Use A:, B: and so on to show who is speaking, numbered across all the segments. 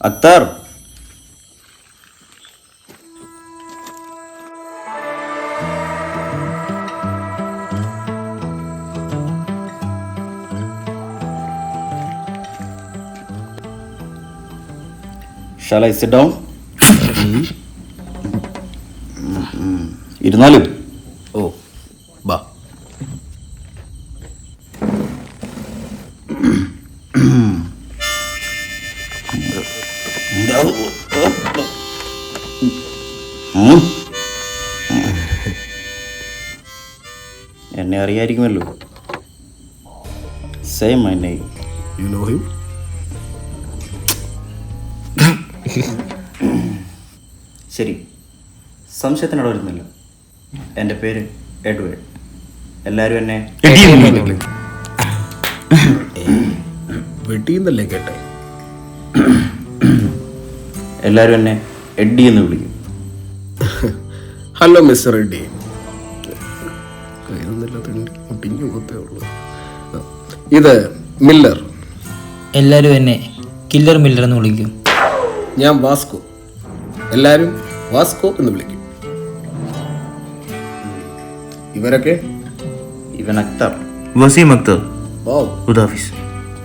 A: Akhtar, shall I sit down? ഇരുന്നാലും.
B: ഓ ബാ.
A: എന്നെ അറിയായിരിക്കുമല്ലോ. Say my name.
B: You know him?
A: ശരി, സംശയത്തിനോട് വരുന്നില്ല. എൻ്റെ പേര് എഡ്വേർഡ്. എല്ലാവരും എന്നെ
B: വെട്ടിന്നല്ലേ കേട്ടെ?
A: എല്ലാവരും എന്നെ എഡ്ഡി എന്ന് വിളിക്കും.
B: Hello mister Reddy. ഇത് മില്ലർ.
C: എല്ലാവരും എന്നെ കില്ലർ മില്ലർ എന്ന് വിളിക്കും.
B: ഞാൻ വാസ്കോ. എല്ലാവരും വാസ്കോ എന്ന് വിളിക്കും. ഇവരൊക്കെ?
A: ഇവൻ അക്തർ.
D: വസീം അക്തർ.
B: ഓ,
D: ഹുദാഫിസ്.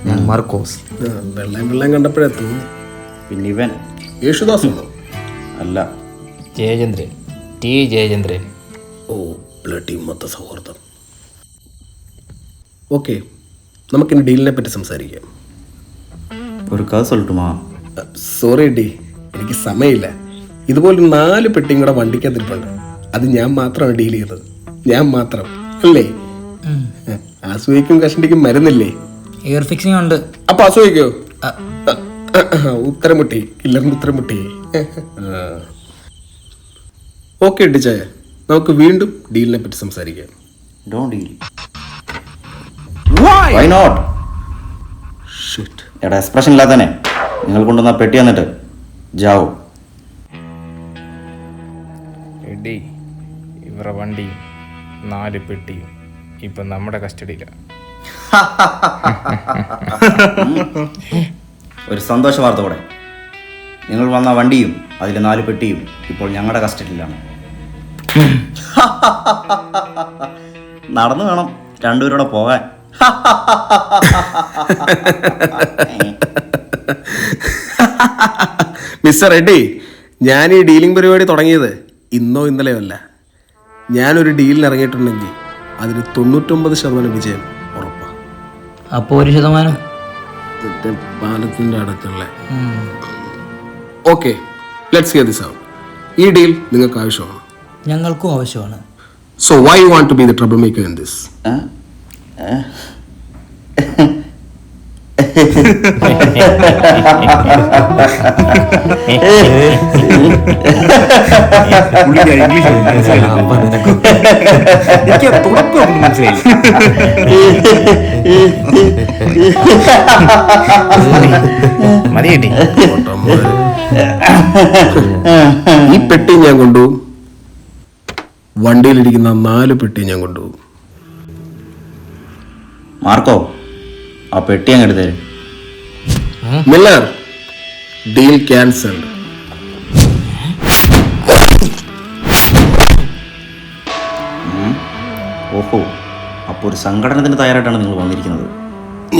C: ഞാൻ മാർക്കോസ്.
B: വെള്ളം കണ്ടപ്പോഴേ തോന്നി.
A: പിന്നെ ഇവൻ
B: യേശുദാസ് ആണോ?
A: അല്ല,
C: ജയചന്ദ്രൻ. ടി ജയചന്ദ്രൻ.
B: ഓ, ബ്ലഡി മൊത്ത സൗഹൃദം. ഓക്കെ, നമുക്കിനി ഡീലിനെ പറ്റി സംസാരിക്കാം.
A: ഒരു കഥ சொல்லட்டுமா?
B: സോറി ഡി, എനിക്ക് സമയമില്ല. ഇതുപോലെ 4 പെട്ടിയും കൂടെ വണ്ടിക്കകത്തിരിപ്പുണ്ട്. അത് ഞാൻ മാത്രമാണ് ഡീൽ ചെയ്തത്. ഞാൻ മാത്രം അല്ലേ? അസൂയക്കും കഷണ്ടിക്കും മരുന്നില്ലേ?
C: എയർ ഫിക്സിംഗ് ഉണ്ട്.
B: അപ്പൊ അസൂയക്കോ? ഉത്തരമുട്ടി, കില്ലറിന്റെ ഉത്തരമുട്ടി. ഓക്കെ ഡിച്ചായ, നമുക്ക് വീണ്ടും ഡീലിനെ പറ്റി സംസാരിക്കാം.
A: Don't deal. Why not?
B: Shit.
A: എടാ, എക്സ്പ്രഷൻ ഇല്ലാത്തന്നെ. നിങ്ങൾ കൊണ്ടുവന്ന പെട്ടി വന്നിട്ട് ജാവോ.
E: എടി, ഇവരുടെ വണ്ടിയും 4 പെട്ടിയും ഇപ്പം നമ്മുടെ കസ്റ്റഡിയിലാണ്.
A: ഒരു സന്തോഷ വാർത്ത കൂടെ. നിങ്ങൾ വന്ന വണ്ടിയും അതിലെ 4 പെട്ടിയും ഇപ്പോൾ ഞങ്ങളുടെ കസ്റ്റഡിയിലാണ്. നടന്നു വേണം രണ്ടുപേരോടെ പോകാൻ.
B: മിസ്റ്റർ റെഡ്ഡി, ഞാൻ ഈ ഡീലിംഗ് പരിപാടി തുടങ്ങിയത് ഇന്നോ ഇന്നലെയോ അല്ല. ഞാനൊരു ഡീലിന് ഇറങ്ങിയിട്ടുണ്ടെങ്കിൽ അതിന് 99% വിജയം ഉറപ്പാണ്.
C: അപ്പോൾ 1%?
B: പാലത്തിൻ്റെ അടുത്തുള്ള. Okay, let's hear this out. ഈ ഡീൽ നിങ്ങൾക്ക് ആവശ്യമാണ്.
C: ഞങ്ങൾക്കും ആവശ്യമാണ്.
B: So why you want to be the trouble maker in this?
E: മതിയേട്ടി.
B: ഈ പെട്ടി ഞാൻ കൊണ്ടുപോകും. വണ്ടിയിലിരിക്കുന്ന 4 പെട്ടി ഞാൻ കൊണ്ടുപോകും.
A: മാർക്കോ, ആ പെട്ടി അങ്ങ് എടുത്തേ.
B: Miller, deal cancelled.
A: ഓഹോ, അപ്പോൾ ഒരു സംഘടനത്തിന് തയ്യാറായിട്ടാണ് നിങ്ങൾ വന്നിരിക്കുന്നത്.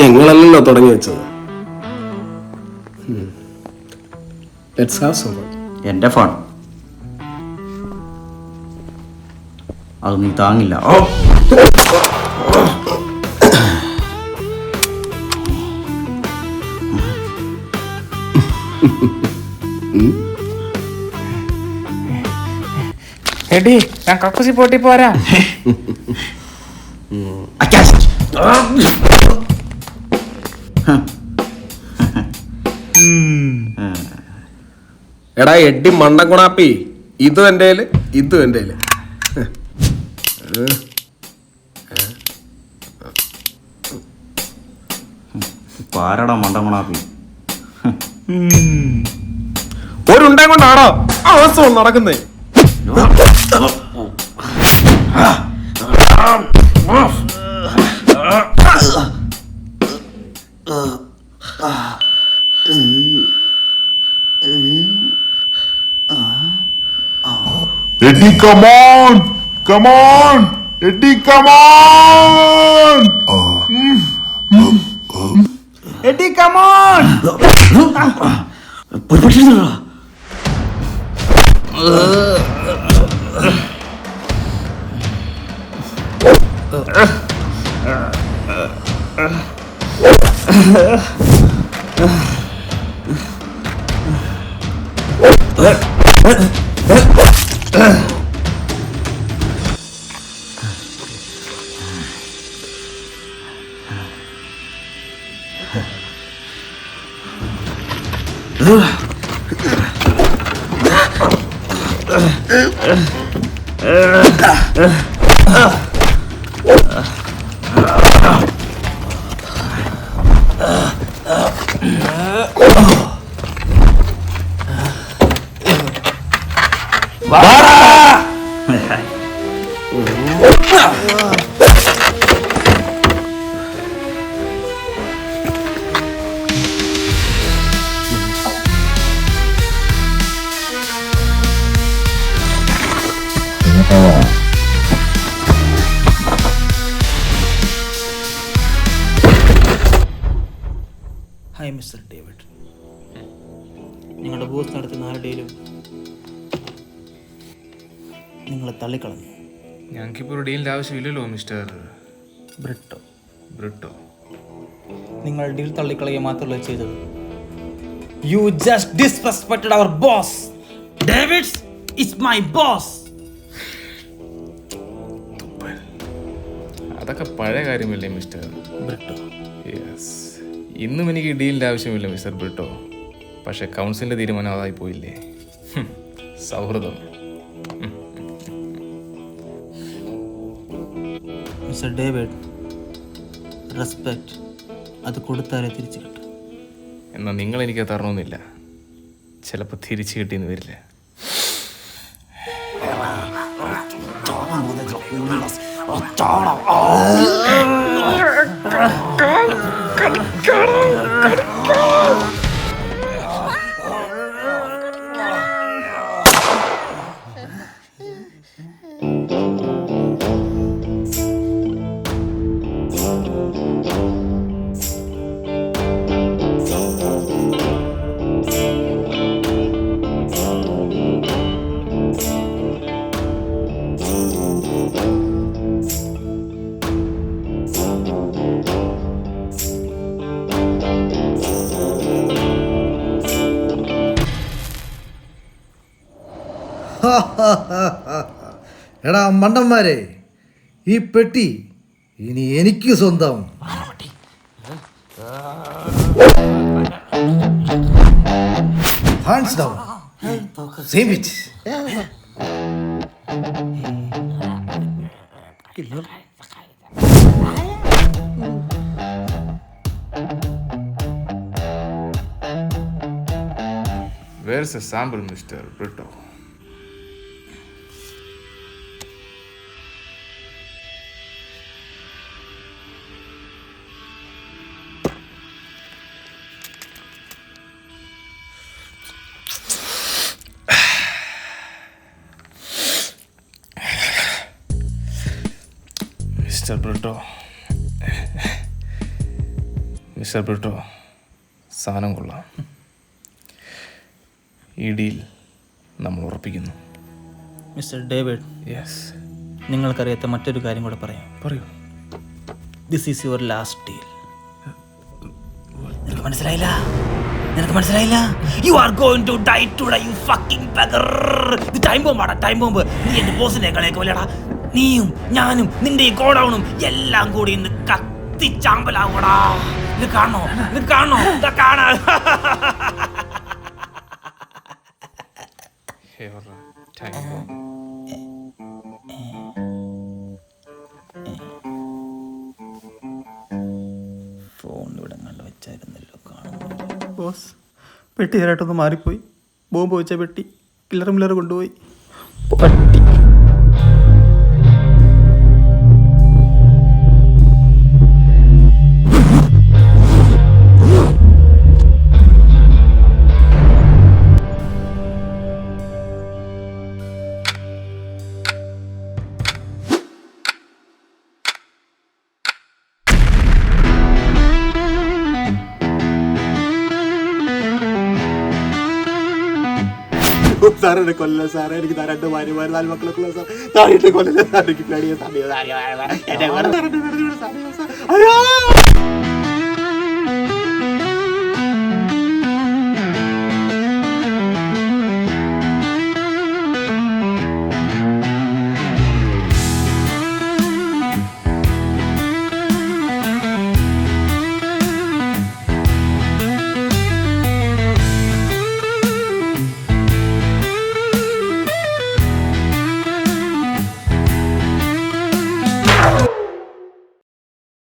B: ഞങ്ങളല്ലല്ലോ തുടങ്ങി വെച്ചത്. Let's have some fun.
A: എൻ്റെ ഫോൺ അത് നീ താങ്ങില്ല. ഓ,
E: എടി, ഞാൻ കക്കൂസി പോട്ടി പോരാ.
B: എടാ എഡ്ഡി മണ്ടക്കുണാപ്പി, ഇതും എൻ്റെ ഇതും എൻ്റെ.
A: പാരടാ മണ്ടമണാപ്പി.
B: ഒരുണ്ടേ കൊണ്ടാണോ അവസ്ഥ നടക്കുന്നേ?
D: Eddie, come on! Come on! Eddie, come on!
E: Eddie come on.
C: Hi mister David. നിങ്ങളുടെ ബോസ് നടത്തുന്ന ആരുടെയും നിങ്ങളെ തള്ളിക്കളഞ്ഞു.
E: ഞങ്ങൾക്കിപ്പോൾ ഒരു ഡീലിൻ്റെ ആവശ്യമില്ലല്ലോ മിസ്റ്റർ
C: ബ്രിട്ടോ.
E: ബ്രിട്ടോ.
C: നിങ്ങൾ ഡീൽ തള്ളിക്കളയുക മാത്രമല്ല ചെയ്തത്. You just disrespected our boss. David is my boss.
E: അതൊക്കെ പഴയ കാര്യമല്ലേ മിസ്റ്റർ
C: ബ്രിട്ടോ.
E: യെസ്, ഇന്നും എനിക്ക് ഡീലിൻ്റെ ആവശ്യമില്ല മിസ്റ്റർ ബ്രിട്ടോ. പക്ഷേ കൗൺസിലിൻ്റെ തീരുമാനം അതായി പോയില്ലേ. സൗഹൃദം.
C: മിസ്റ്റർ ഡേവിഡ്, റെസ്പെക്റ്റ് അത് കൊടുത്താലേ തിരിച്ചു കിട്ടും.
E: എന്നാൽ നിങ്ങൾ എനിക്ക് തരണമെന്നില്ല. ചിലപ്പോൾ തിരിച്ചു കിട്ടിയെന്ന് വരില്ല.
F: എടാ മണ്ടന്മാരെ, ഈ പെട്ടി ഇനി എനിക്ക് സ്വന്തം. Hands down. Save it.
E: Where's a sample, Mr. Brito? Mister Britto, സാധനം കൊള്ളാം. ഈ ഡീൽ നമ്മൾ ഉറപ്പിക്കുന്നു.
C: Mister David,
E: yes.
C: നിങ്ങൾക്കറിയാത്ത മറ്റൊരു കാര്യം കൂടെ പറയാം.
E: പറയൂ.
C: This is your last deal. നിനക്ക് മനസ്സിലായില്ല? നിനക്ക് മനസ്സിലായില്ല? You are going to die today, you fucking bugger. ഇത് ടൈം ബോംബാടാ, ടൈം ബോംബ്. നീ എൻ്റെ ബോസിനെ കളയൊക്കെ വല്ലടാ. നീയും ഞാനും നിന്റെ ഈ ഗോഡൌണും എല്ലാം കൂടി ഇന്ന് കത്തിച്ചാമ്പലാവൂടാ. ഇത് കാണണോ? ഇത് കാണണോ? ഇത് കാണാ. ഫോൺ ഇവിടെ കണ്ടു വെച്ചായിരുന്നല്ലോ. കാണുന്നു
B: ബോസ്, പെട്ടി നേരായിട്ടൊന്ന് മാറിപ്പോയി. ബോംബ് വെച്ച പെട്ടി കില്ലർ മില്ലർ കൊണ്ടുപോയി. പട്ടി. സാർ എന്നെ കൊല്ലം സാറേ, എനിക്ക് 2 ഭാര്യമാർ 4 മക്കളൊക്കെ ഉള്ള സാർ, താഴെ കൊല്ലം സാർ, എനിക്ക് പേടിയ സമയം.